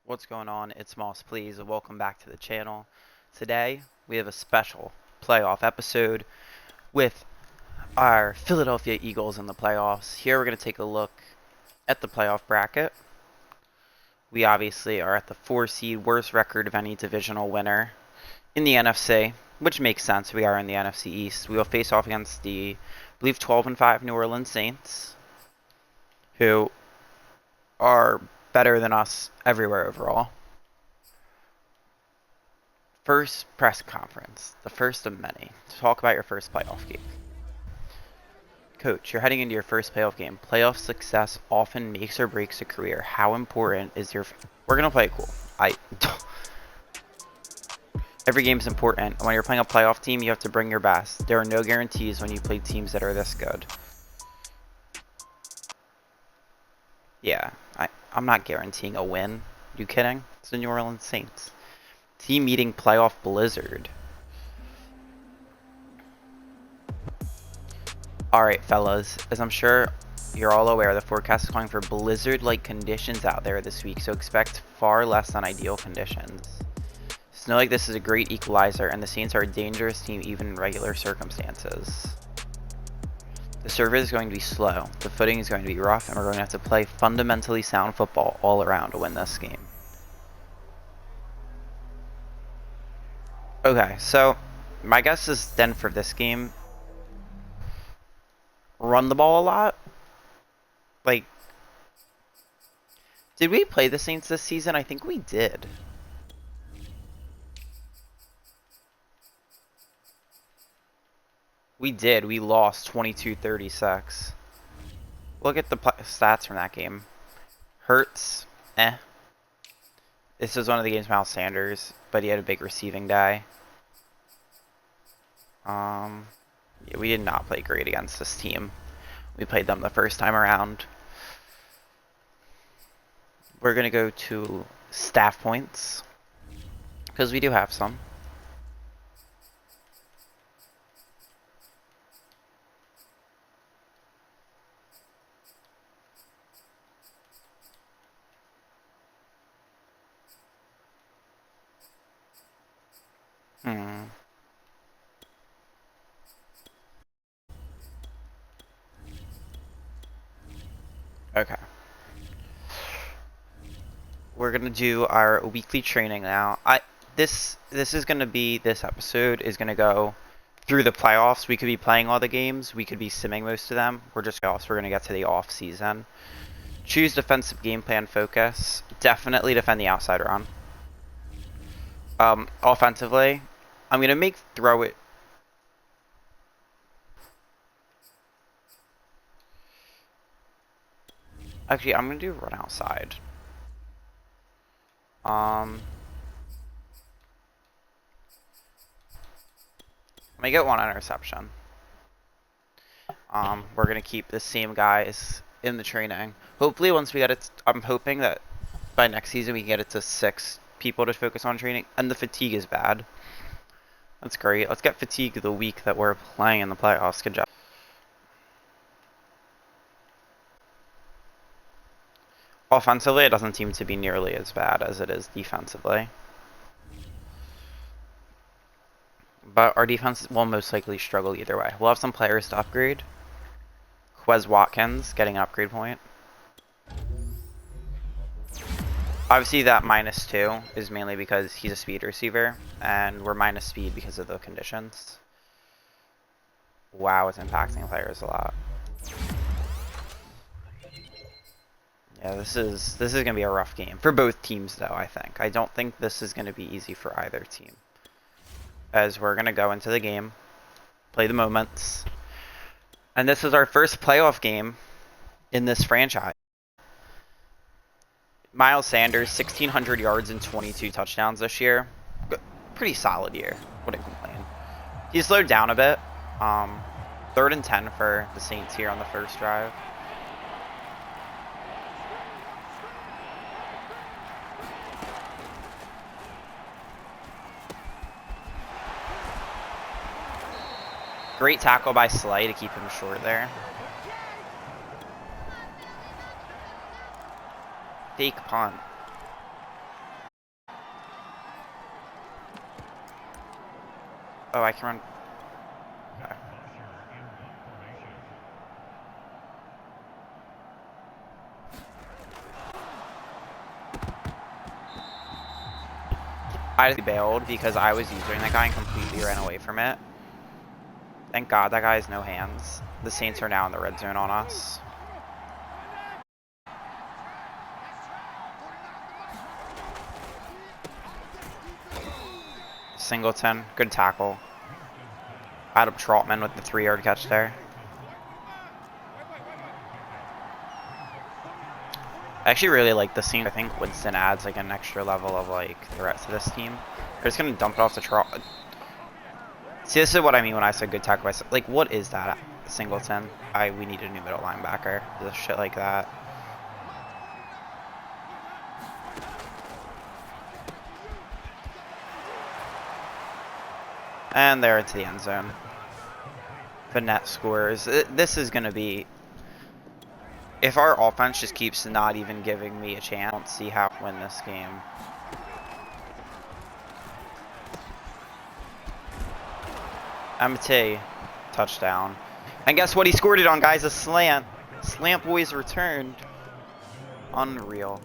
What's going on? It's Moss, please, and welcome back to the channel. Today, we have a special playoff episode with our Philadelphia Eagles in the playoffs. Here, we're going to take a look at the playoff bracket. We obviously are at the 4 seed, worst record of any divisional winner in the NFC, which makes sense. We are in the NFC East. We will face off against the, I believe, 12-5 New Orleans Saints, who are better than us everywhere overall. First press conference, the first of many, to talk about your first playoff game. Coach, you're heading into your first playoff game. Playoff success often makes or breaks a career. How important is your... We're going to play it cool. Every game is important. When you're playing a playoff team, you have to bring your best. There are no guarantees when you play teams that are this good. Yeah, I'm not guaranteeing a win. You kidding? It's the New Orleans Saints. Team meeting playoff blizzard. Alright, fellas, as I'm sure you're all aware, the forecast is calling for blizzard-like conditions out there this week, so expect far less than ideal conditions. Snow like this is a great equalizer, and the Saints are a dangerous team even in regular circumstances. The surface is going to be slow, the footing is going to be rough, and we're going to have to play fundamentally sound football all around to win this game. Okay, so my guess is then for this game, run the ball a lot. Like, did we play the Saints this season? I think we did. We did. We lost 22-36. Look at the stats from that game. Hurts, This was one of the games Miles Sanders, but he had a big receiving day. Yeah, we did not play great against this team. We played them the first time around. We're going to go to staff points, because we do have some. Okay. We're gonna do our weekly training now. This episode is gonna go through the playoffs. We could be playing all the games. We could be simming most of them. We're gonna get to the off season. Choose defensive game plan focus. Definitely defend the outside run. Offensively, I'm gonna throw it. Actually, I'm gonna do run outside. I get one interception. We're gonna keep the same guys in the training. Hopefully, once we get it, I'm hoping that by next season we can get it to 6 people to focus on training. And the fatigue is bad. That's great. Let's get fatigue the week that we're playing in the playoffs. Good job. Offensively, it doesn't seem to be nearly as bad as it is defensively. But our defense will most likely struggle either way. We'll have some players to upgrade. Quez Watkins getting an upgrade point. Obviously, that -2 is mainly because he's a speed receiver, and we're minus speed because of the conditions. Wow, it's impacting players a lot. Yeah, this is gonna be a rough game for both teams, though. I think. I don't think this is gonna be easy for either team, as we're gonna go into the game, play the moments, and this is our first playoff game in this franchise. Miles Sanders, 1,600 yards and 22 touchdowns this year. Pretty solid year. Wouldn't complain. He slowed down a bit. 3rd and 10 for the Saints here on the first drive. Great tackle by Slay to keep him short there. Fake punt. Oh, I can run. Okay. I just bailed because I was using that guy and completely ran away from it. Thank God that guy has no hands. The Saints are now in the red zone on us. Singleton, good tackle. Adam Trotman with the 3-yard catch there. I actually really like the scene. I think Winston adds like an extra level of like threat to this team. They're just gonna dump it off the Trot. See, this is what I mean when I said good tackle. Like, what is that? Singleton. We need a new middle linebacker. Just shit like that. And they're into the end zone. Fournette scores. This is going to be... If our offense just keeps not even giving me a chance, I don't see how to win this game. MT. Touchdown. And guess what he scored it on, guys? A slant. Slant boys returned. Unreal.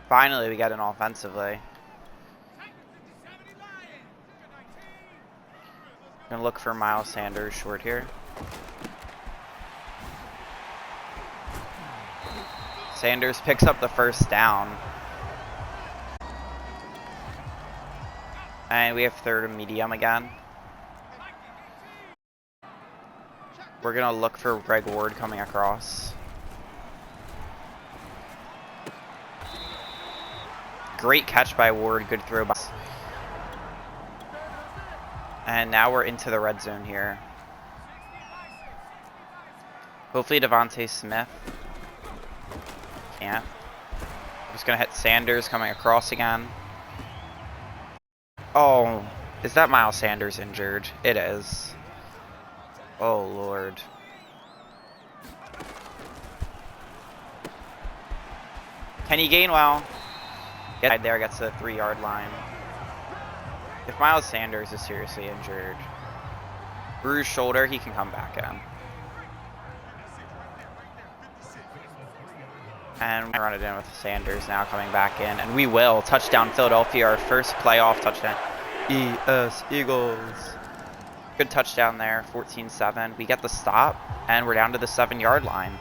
Finally, we got an offensively. Gonna look for Miles Sanders short here. Sanders picks up the first down. And we have third and medium again. We're gonna look for Greg Ward coming across. Great catch by Ward, good throw by. And now we're into the red zone here. Hopefully Devontae Smith. Can't. I'm just gonna hit Sanders coming across again. Oh, is that Miles Sanders injured? It is. Oh, Lord. Kenny Gainwell. Get there, gets to the 3-yard line. If Miles Sanders is seriously injured, bruised shoulder, he can come back in. And we run it in with Sanders now coming back in. And we will. Touchdown Philadelphia, our first playoff touchdown. ES Eagles. Good touchdown there, 14-7. We get the stop, and we're down to the 7-yard line.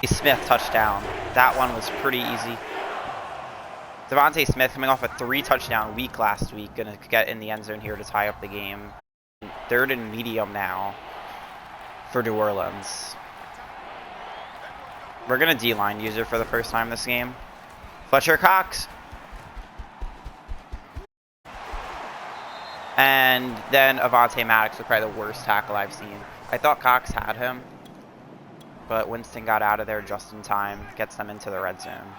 Smith touchdown. That one was pretty easy. Devontae Smith coming off a 3-touchdown week last week. Gonna get in the end zone here to tie up the game. Third and medium now for New Orleans. We're gonna D-line user for the first time this game. Fletcher Cox. And then Avonte Maddox was probably the worst tackle I've seen. I thought Cox had him, but Winston got out of there just in time. Gets them into the red zone.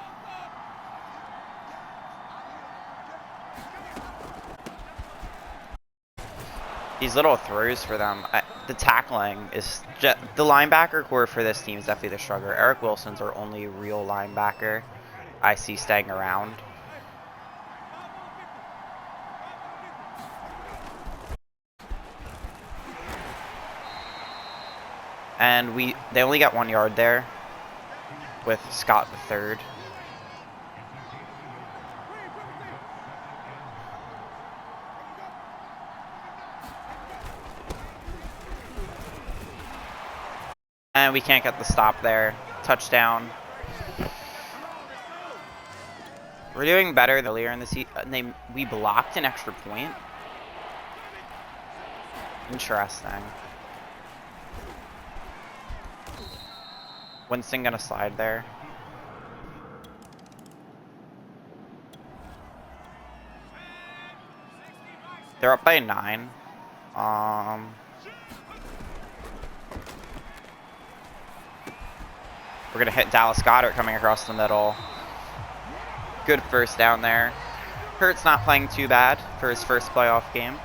These little throws for them, the tackling is just, the linebacker core for this team is definitely the struggle. Eric Wilson's our only real linebacker I see staying around. And they only got 1 yard there with Scott the third. And we can't get the stop there. Touchdown. We're doing better than earlier in the season. We blocked an extra point. Interesting. Winston gonna slide there. They're up by 9. We're gonna hit Dallas Goedert coming across the middle. Good first down there. Hurts not playing too bad for his first playoff game.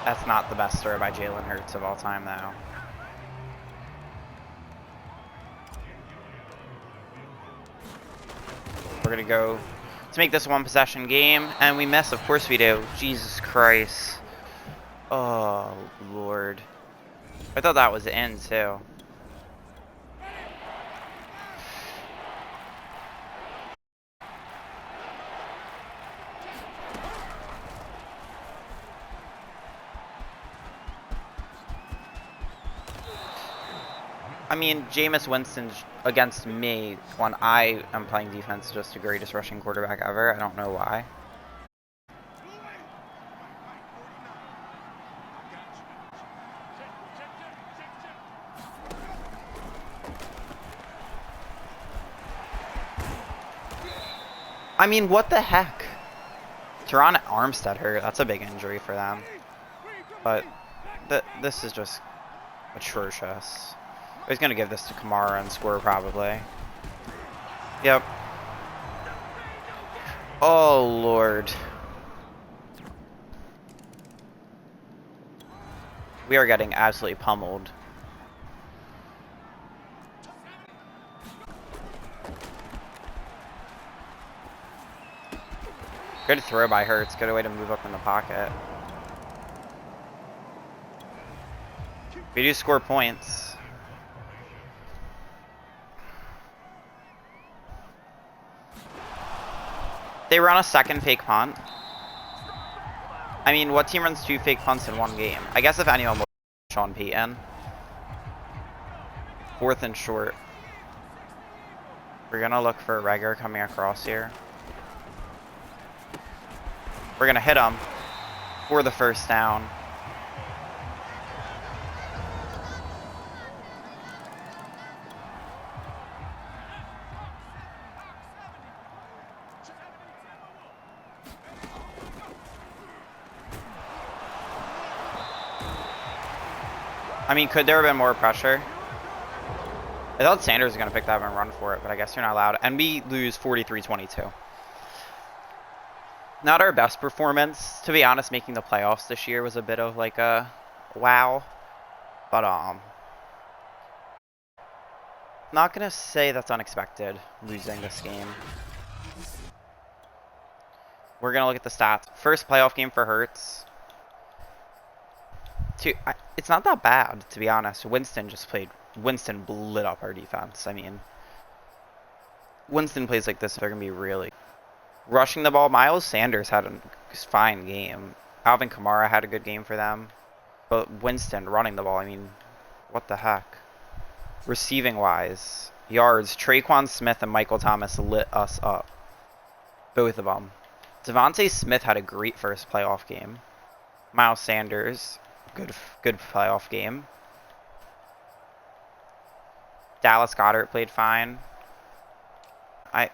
That's not the best throw by Jalen Hurts of all time, though. We're going to go to make this a one-possession game, and we miss. Of course we do. Jesus Christ. Oh, Lord. I thought that was in, too. I mean, Jameis Winston against me when I am playing defense is just the greatest rushing quarterback ever. I don't know why. I mean, what the heck? Teron Armstead hurt. That's a big injury for them. But this is just atrocious. He's going to give this to Kamara and score probably. Yep. Oh, Lord. We are getting absolutely pummeled. Good throw by Hurts. Good way to move up in the pocket. We do score points. They run a second fake punt. I mean, what team runs 2 fake punts in one game? I guess if anyone will, Sean Payton. 4th and short. We're gonna look for Reagor coming across here. We're gonna hit him for the first down. I mean, could there have been more pressure? I thought Sanders was going to pick that up and run for it, but I guess you're not allowed. And we lose 43-22. Not our best performance. To be honest, making the playoffs this year was a bit of like a wow. But not going to say that's unexpected, losing this game. We're going to look at the stats. First playoff game for Hurts. It's not that bad, to be honest. Winston lit up our defense. I mean, Winston plays like this, they're going to be really... Rushing the ball, Miles Sanders had a fine game. Alvin Kamara had a good game for them. But Winston running the ball, I mean, what the heck? Receiving-wise, yards, Traquan Smith and Michael Thomas lit us up. Both of them. Devontae Smith had a great first playoff game. Miles Sanders... Good playoff game. Dallas Goedert played fine. I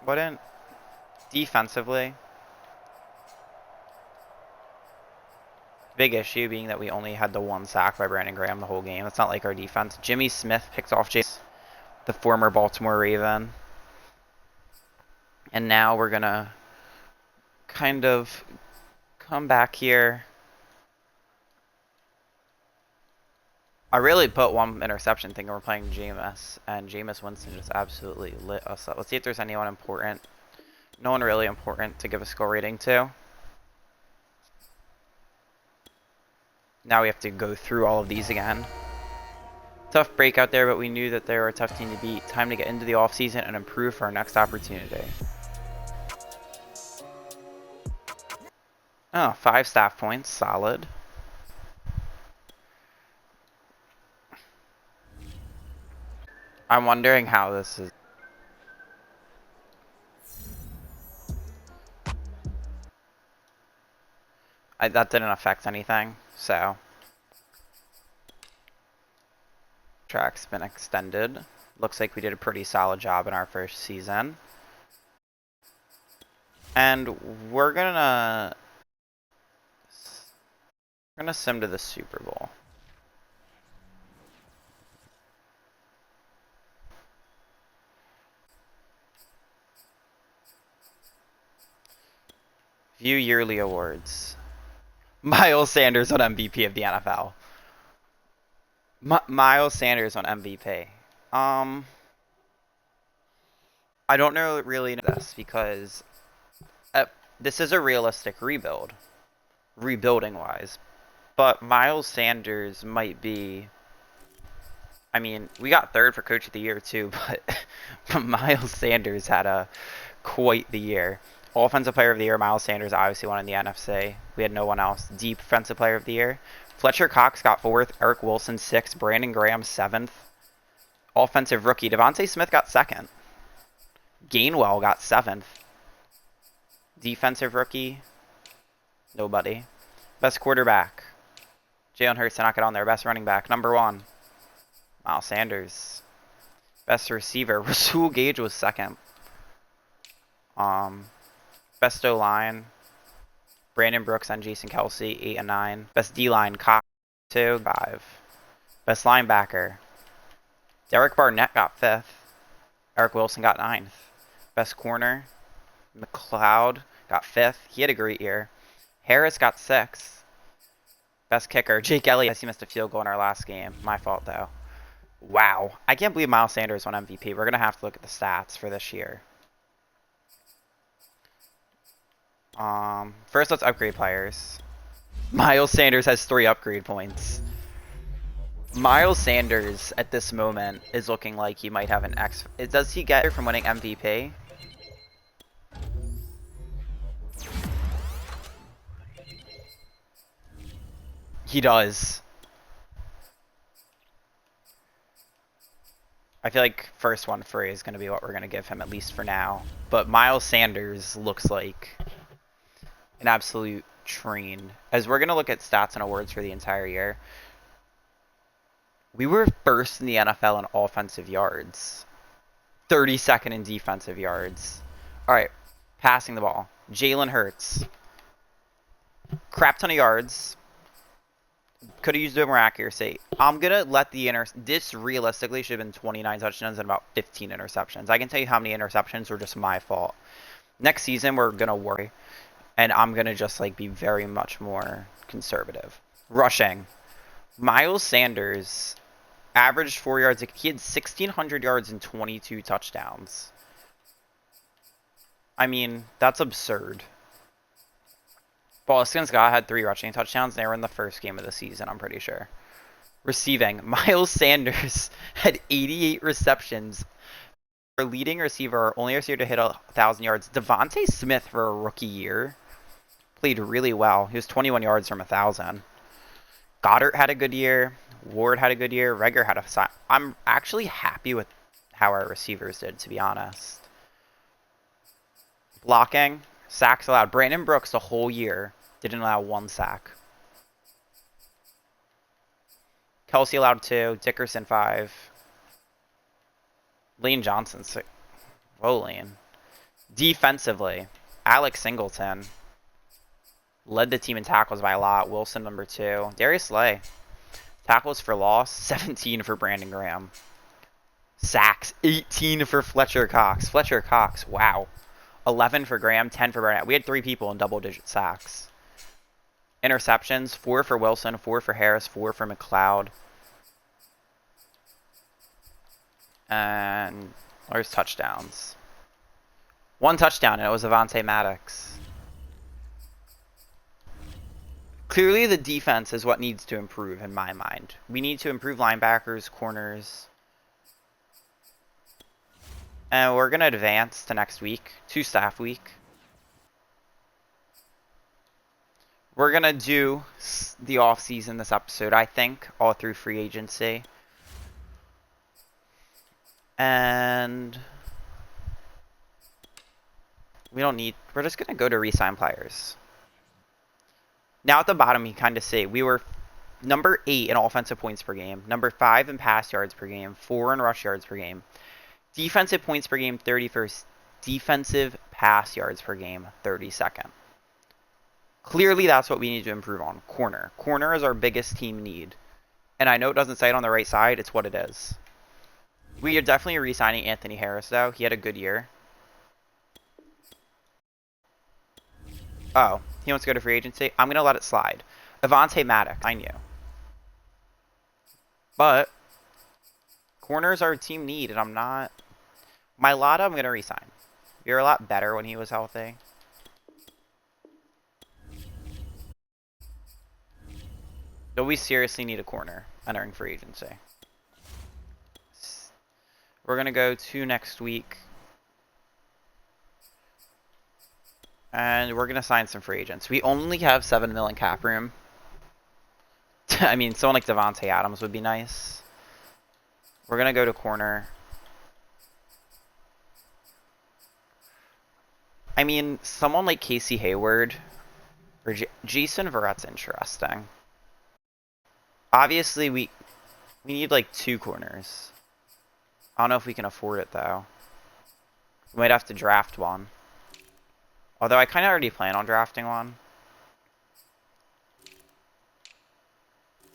wouldn't defensively. Big issue being that we only had the 1 sack by Brandon Graham the whole game. It's not like our defense. Jimmy Smith picked off the former Baltimore Raven. And now we're gonna kind of come back here. I really put 1 interception thinking we're playing Jameis, and Jameis Winston just absolutely lit us up. Let's see if there's anyone important. No one really important to give a score rating to. Now we have to go through all of these again. Tough break out there, but we knew that they were a tough team to beat. Time to get into the offseason and improve for our next opportunity. Oh, 5 staff points. Solid. I'm wondering how this is. That didn't affect anything, so. Track's been extended. Looks like we did a pretty solid job in our first season. And we're gonna sim to the Super Bowl. View yearly awards. Miles Sanders on MVP of the NFL. Miles Sanders on MVP. I don't know really know this because this is a realistic rebuilding wise. But Miles Sanders might be. I mean, we got third for Coach of the Year too, but Miles Sanders had quite the year. Offensive Player of the Year, Miles Sanders obviously won in the NFC. We had no one else. Defensive Player of the Year, Fletcher Cox got 4th, Eric Wilson 6th, Brandon Graham 7th. Offensive Rookie, Devontae Smith got 2nd. Gainwell got 7th. Defensive Rookie, nobody. Best Quarterback, Jalen Hurts did not get on there. Best Running Back, number 1, Miles Sanders. Best Receiver, Rasul Gage was 2nd. Best O-line, Brandon Brooks and Jason Kelsey, 8 and 9. Best D-line, Cox, 2, 5. Best linebacker, Derek Barnett got 5th. Eric Wilson got 9th. Best corner, McLeod got 5th. He had a great year. Harris got 6th. Best kicker, Jake Elliott. He missed a field goal in our last game. My fault, though. Wow. I can't believe Miles Sanders won MVP. We're going to have to look at the stats for this year. First, let's upgrade players. Miles Sanders has 3 upgrade points. Miles Sanders, at this moment, is looking like he might have an X. Does he get it from winning MVP? He does. I feel like first one free is going to be what we're going to give him, at least for now. But Miles Sanders looks like an absolute train. As we're going to look at stats and awards for the entire year, we were 1st in the NFL in offensive yards. 32nd in defensive yards. All right, passing the ball. Jalen Hurts. Crap ton of yards. Could have used a bit more accuracy. I'm going to let this realistically should have been 29 touchdowns and about 15 interceptions. I can tell you how many interceptions were just my fault. Next season, we're going to worry. And I'm going to just be very much more conservative. Rushing. Miles Sanders averaged 4 yards. He had 1,600 yards and 22 touchdowns. I mean, that's absurd. Boston Scott had 3 rushing touchdowns. They were in the first game of the season, I'm pretty sure. Receiving. Miles Sanders had 88 receptions. For leading receiver, only receiver to hit 1,000 yards. Devontae Smith, for a rookie year, played really well. He was 21 yards from 1,000. Goddard had a good year. Ward had a good year. Reagor had a... I'm actually happy with how our receivers did, to be honest. Blocking. Sacks allowed. Brandon Brooks the whole year didn't allow 1 sack. Kelsey allowed 2. Dickerson 5. Lane Johnson 6. Whoa, Lane. Defensively, Alex Singleton led the team in tackles by a lot. Wilson number 2. Darius Slay. Tackles for loss, 17 for Brandon Graham. Sacks, 18 for Fletcher Cox. Fletcher Cox, wow. 11 for Graham, 10 for Barnett. We had 3 people in double-digit sacks. Interceptions, 4 for Wilson, 4 for Harris, 4 for McLeod. And where's touchdowns? 1 touchdown, and it was Avonte Maddox. Clearly, the defense is what needs to improve, in my mind. We need to improve linebackers, corners. And we're going to advance to next week, to staff week. We're going to do the off-season this episode, I think, all through free agency. And we're just going to go to re-sign players. Now at the bottom, you kind of see we were number 8 in offensive points per game, number 5 in pass yards per game, 4 in rush yards per game. Defensive points per game, 31st. Defensive pass yards per game, 32nd. Clearly, that's what we need to improve on. Corner. Corner is our biggest team need. And I know it doesn't say it on the right side. It's what it is. We are definitely re-signing Anthony Harris, though. He had a good year. Oh, he wants to go to free agency? I'm going to let it slide. Avante Maddox, I knew. But corners are a team need, and I'm not. My Lotta, I'm going to resign. You're a lot better when he was healthy. But we seriously need a corner entering free agency. We're going to go to next week. And we're going to sign some free agents. We only have 7 million cap room. I mean, someone like Devontae Adams would be nice. We're going to go to corner. I mean, someone like Casey Hayward or Jason Verrett's interesting. Obviously, we need like 2 corners. I don't know if we can afford it, though. We might have to draft one. Although I kind of already plan on drafting one.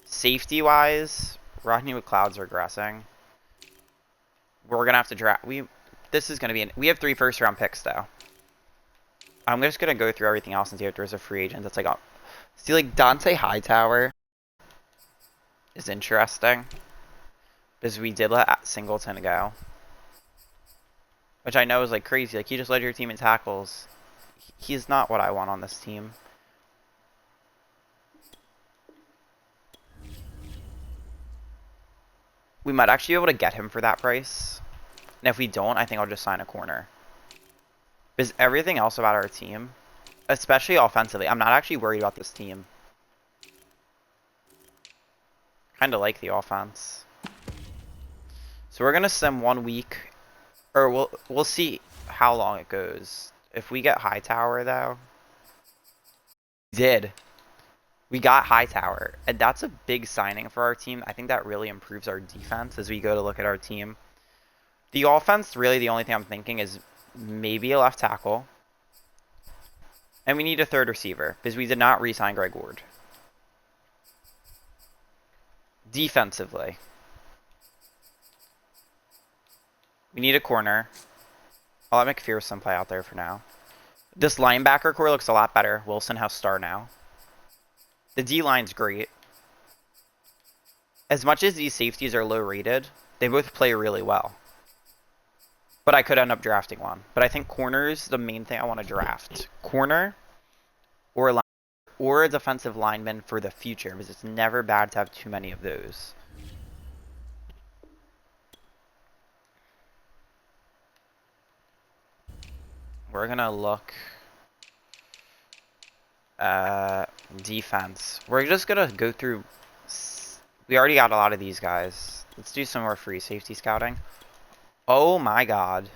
Safety-wise, Rodney McLeod's regressing. We're going to have to draft. This is going to be... we have 3 first-round picks, though. I'm just going to go through everything else and see if there's a free agent that's like... see, like, Dante Hightower is interesting. Because we did let Singleton go. Which I know is, like, crazy. Like, he just led your team in tackles. He's not what I want on this team. We might actually be able to get him for that price. And if we don't, I think I'll just sign a corner. Because everything else about our team, especially offensively, I'm not actually worried about this team. Kind of like the offense. So we're going to sim 1 week. Or we'll see how long it goes. If we get Hightower, though. We got Hightower. And that's a big signing for our team. I think that really improves our defense as we go to look at our team. The offense, really the only thing I'm thinking is maybe a left tackle. And we need a 3rd receiver. Because we did not re-sign Greg Ward. Defensively. We need a corner. I'll let McPherson play out there for now. This linebacker core looks a lot better. Wilson has star now. The D-line's great. As much as these safeties are low rated, they both play really well. But I could end up drafting one. But I think corner's the main thing I want to draft. Corner or a defensive lineman for the future, because it's never bad to have too many of those. We're going to look defense. We're just going to go through... we already got a lot of these guys. Let's do some more free safety scouting. Oh my god.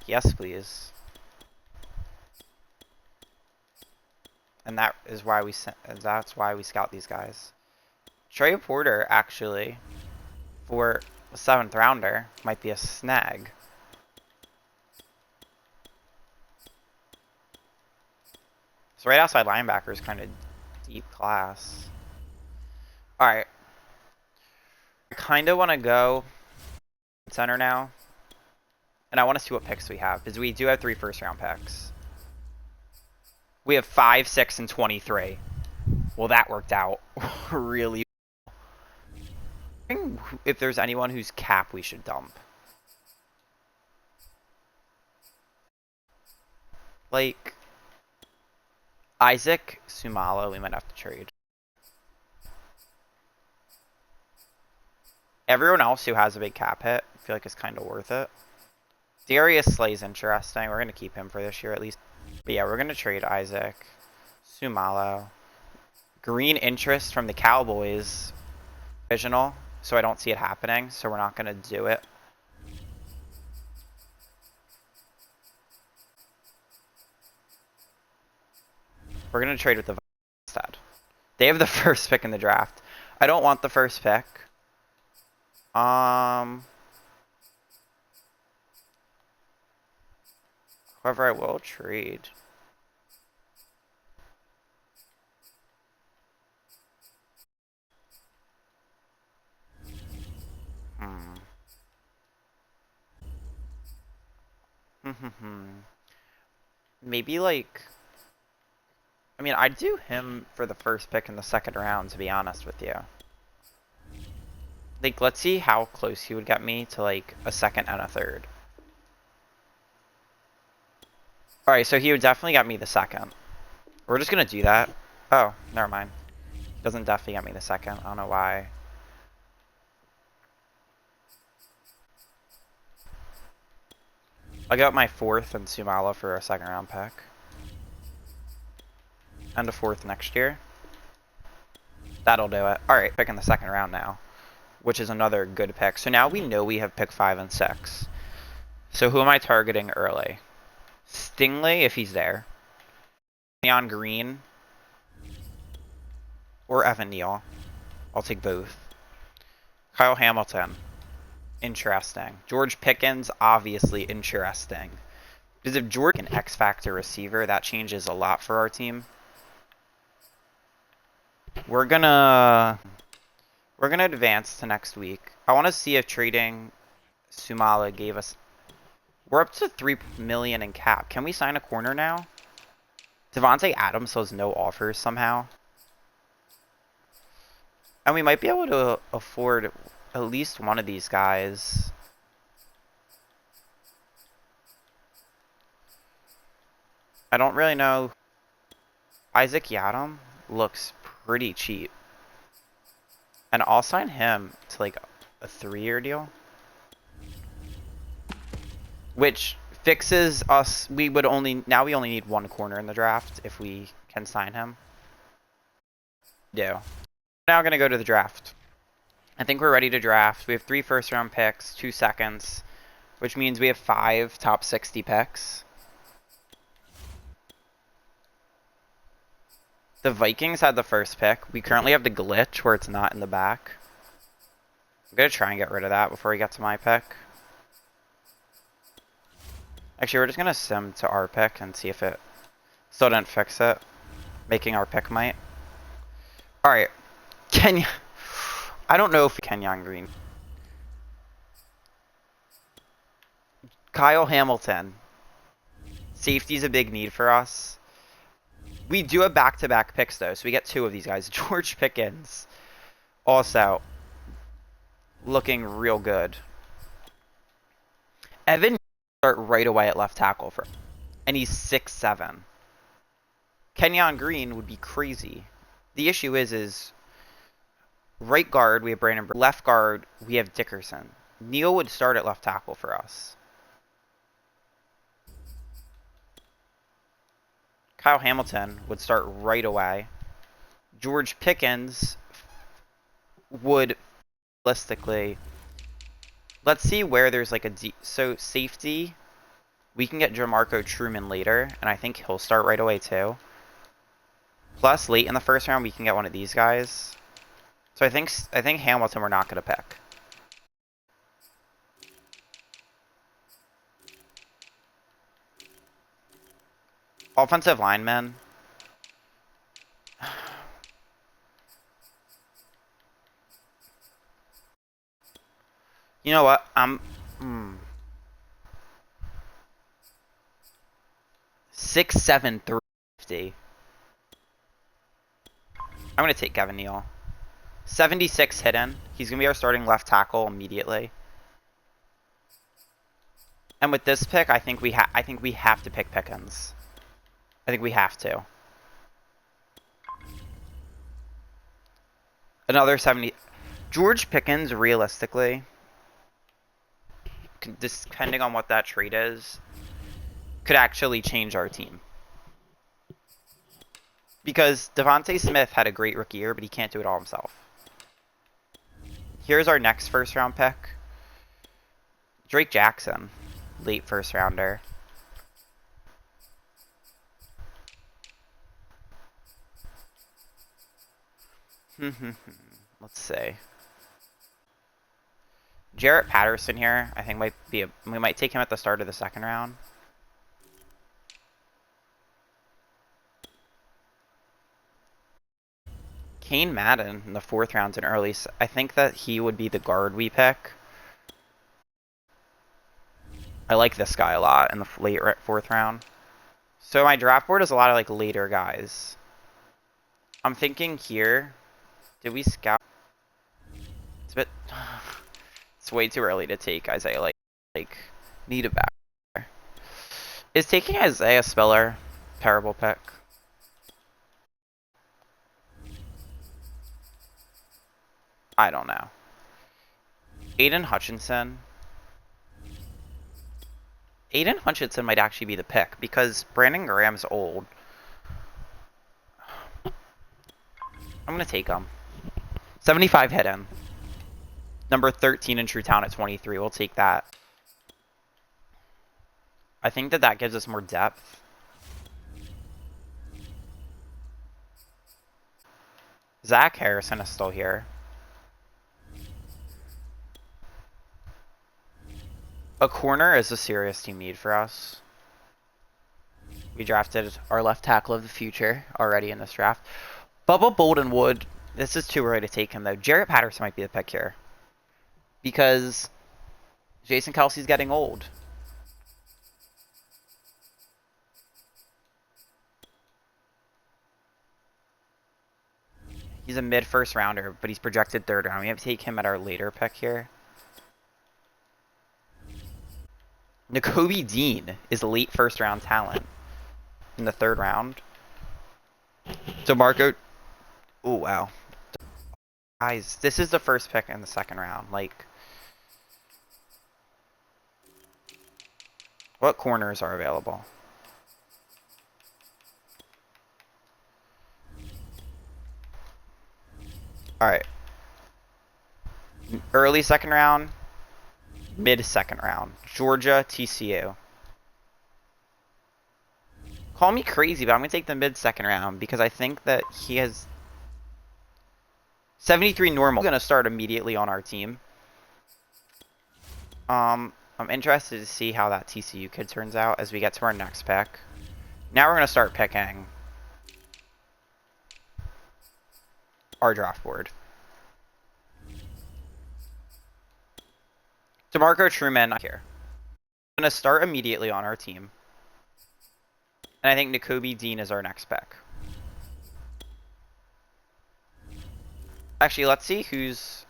Yes, please. And that's why we scout these guys. Trey Porter, actually, for a 7th rounder, might be a snag. So right outside linebacker is kind of deep class. Alright. I kind of want to go center now. And I want to see what picks we have, because we do have 3 first-round picks. We have 5, 6, and 23. Well, that worked out really well. If there's anyone whose cap we should dump. Like... Isaac Sumalo, we might have to trade. Everyone else who has a big cap hit, I feel like is kind of worth it. Darius Slay's interesting. We're going to keep him for this year at least. But yeah, we're going to trade Isaac Sumalo. Green interest from the Cowboys. Original, so I don't see it happening, so we're not going to do it. We're going to trade with the Vikings instead. They have the first pick in the draft. I don't want the first pick. However, I will trade. Maybe like I mean, I'd do him for the first pick in the second round, to be honest with you. Like, let's see how close he would get me to, like, a second and a third. Alright, so he would definitely get me the second. We're just gonna do that. Oh, never mind. Doesn't definitely get me the second. I don't know why. I got my fourth and Sumala for a second round pick. And a fourth next year. That'll do it. Alright, picking the second round now. Which is another good pick. So now we know we have pick 5 and 6. So who am I targeting early? Stingley, if he's there. Neon Green. Or Evan Neal. I'll take both. Kyle Hamilton. Interesting. George Pickens, obviously interesting. Because if George is an X-Factor receiver, that changes a lot for our team. We're gonna advance to next week. I want to see if trading Sumala gave us... We're up to $3 million in cap. Can we sign a corner now? Devontae Adams has no offers somehow. And we might be able to afford at least one of these guys. I don't really know. Isaac Yadam looks pretty cheap. And I'll sign him to like a 3-year deal. Which fixes us. We only need one corner in the draft if we can sign him. Now going to go to the draft. I think we're ready to draft. We have 3 first-round picks, 2 seconds, which means we have 5 top 60 picks. The Vikings had the first pick. We currently have the glitch where it's not in the back. I'm going to try and get rid of that before we get to my pick. Actually, we're just going to sim to our pick and see if it still didn't fix it. Making our pick might. Alright. Kenya. I don't know if Kenyon Green. Kyle Hamilton. Safety's a big need for us. We do have back-to-back picks, though, so we get 2 of these guys. George Pickens. Also. Looking real good. Evan start right away at left tackle for, and he's 6'7". Kenyon Green would be crazy. The issue is right guard we have Brandon. Left guard we have Dickerson. Neal would start at left tackle for us. Kyle Hamilton would start right away. George Pickens would realistically. Let's see where there's like a so safety. We can get Jamarco Truman later, and I think he'll start right away too. Plus, late in the first round, we can get one of these guys. So I think Hamilton we're not going to pick. Offensive linemen. You know what? 6'7", 350. I'm going to take Kevin Neal. 76 hidden. He's going to be our starting left tackle immediately. And with this pick, I think we have to pick Pickens. I think we have to. Another 70. George Pickens, realistically, depending on what that trade is, could actually change our team. Because Devontae Smith had a great rookie year, but he can't do it all himself. Here's our next first round pick. Drake Jackson, late first rounder. Let's see. Jarrett Patterson here, I think we might take him at the start of the second round. Kane Madden in the 4th round's an early. I think that he would be the guard we pick. I like this guy a lot in the late 4th round. So my draft board is a lot of like later guys. I'm thinking here. Did we scout? It's a bit. It's way too early to take Isaiah. Like need a back. Is taking Isaiah Spiller terrible pick? I don't know. Aiden Hutchinson. Aiden Hutchinson might actually be the pick because Brandon Graham's old. I'm gonna take him. 75 hit him. Number 13 in True Town at 23. We'll take that. I think that gives us more depth. Zach Harrison is still here. A corner is a serious team need for us. We drafted our left tackle of the future already in this draft. Bubba Boldenwood. This is too early to take him though. Jarrett Patterson might be the pick here. Because Jason Kelsey's getting old. He's a mid-first rounder, but he's projected third round. We have to take him at our later pick here. Nakobe Dean is a late first round talent in the third round. DeMarco. Oh, wow. Guys, this is the first pick in the second round. Like, what corners are available? Alright. Early second round. Mid second round. Georgia, TCU. Call me crazy, but I'm going to take the mid second round because I think that he has 73 normal. Going to start immediately on our team. I'm interested to see how that TCU kid turns out as we get to our next pick. Now we're going to start picking our draft board. DeMarco Truman here. I'm going to start immediately on our team. And I think Nakobe Dean is our next pick. Actually, let's see who's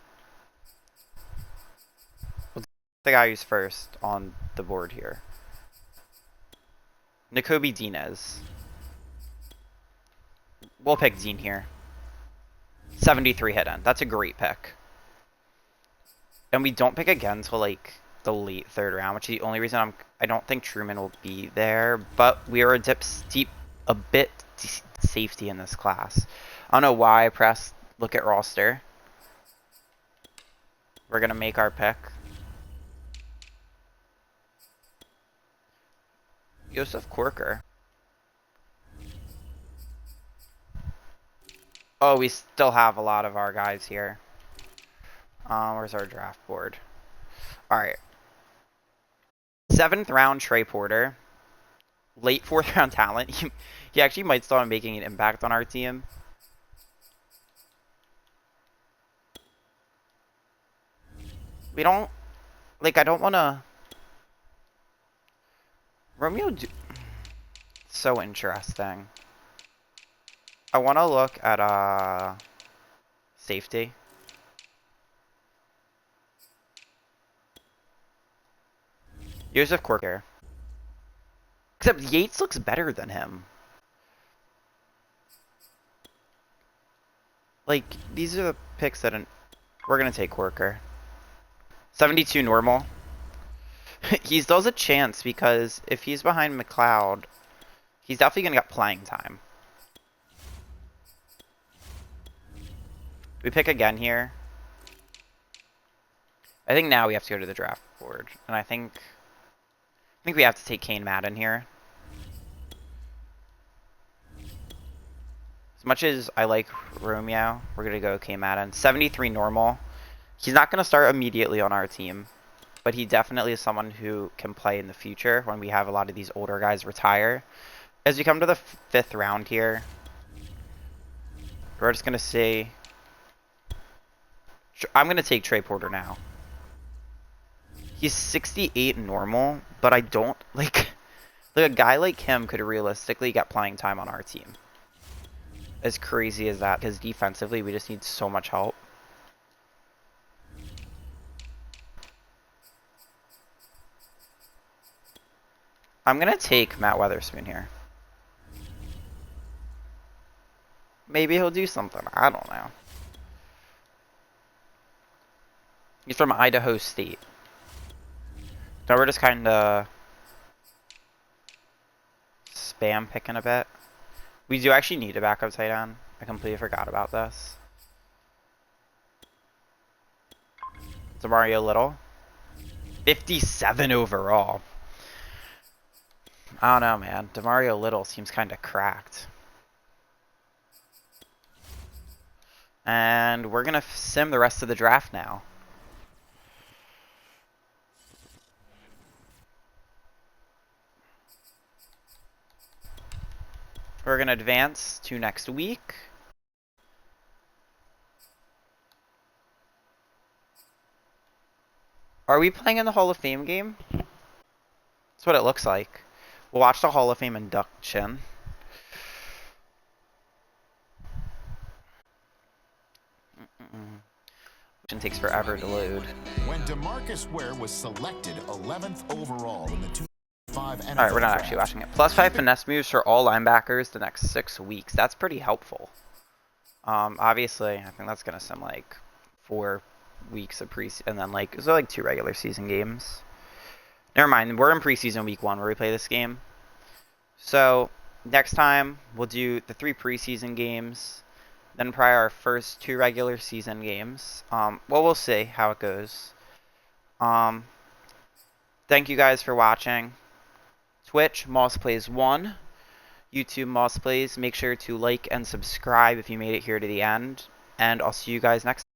the guy who's first on the board here. Nakobe Dean is. We'll pick Dean here. 73 hit in. That's a great pick. And we don't pick again until like the late third round, which is the only reason I don't think Truman will be there, but we are a bit safety in this class. I don't know why I pressed look at roster. We're gonna make our pick. Joseph Corker. Oh, we still have a lot of our guys here. Where's our draft board? Alright. 7th round Trey Porter. Late 4th round talent. He actually might start making an impact on our team. We don't... Like, I don't want to... Romeo... So interesting. I want to look at, safety. Joseph Corker. Except Yates looks better than him. Like, these are the picks that we're going to take Corker. 72 normal. He still has a chance because if he's behind McLeod, he's definitely going to get playing time. We pick again here. I think now we have to go to the draft board. And I think we have to take Kane Madden here. As much as I like Romeo, we're going to go Kane Madden. 73 normal. He's not going to start immediately on our team, but he definitely is someone who can play in the future when we have a lot of these older guys retire. As we come to the 5th round here, we're just going to see... I'm going to take Trey Porter now. He's 68 normal, but I don't... Like a guy like him could realistically get playing time on our team. as crazy as that, because defensively we just need so much help. I'm going to take Matt Weatherspoon here. Maybe he'll do something. I don't know. He's from Idaho State. So we're just kind of spam picking a bit. We do actually need a backup tight end. I completely forgot about this. Demario Little. 57 overall. I don't know, man. Demario Little seems kind of cracked. And we're going to sim the rest of the draft now. We're going to advance to next week. Are we playing in the Hall of Fame game? That's what it looks like. We'll watch the Hall of Fame induction. It takes forever to load. When DeMarcus Ware was selected 11th overall in the 2005 NFL Alright, we're not actually watching it. +5 finesse moves for all linebackers the next 6 weeks. That's pretty helpful. Obviously, I think that's going to sim like 4 weeks of preseason, and then like, so like 2 regular season games. Never mind, we're in preseason week 1 where we play this game. So, next time, we'll do the 3 preseason games, then probably our first 2 regular season games. Well, we'll see how it goes. Thank you guys for watching. Twitch, MossPlays1. YouTube, MossPlays. Make sure to like and subscribe if you made it here to the end. And I'll see you guys next time.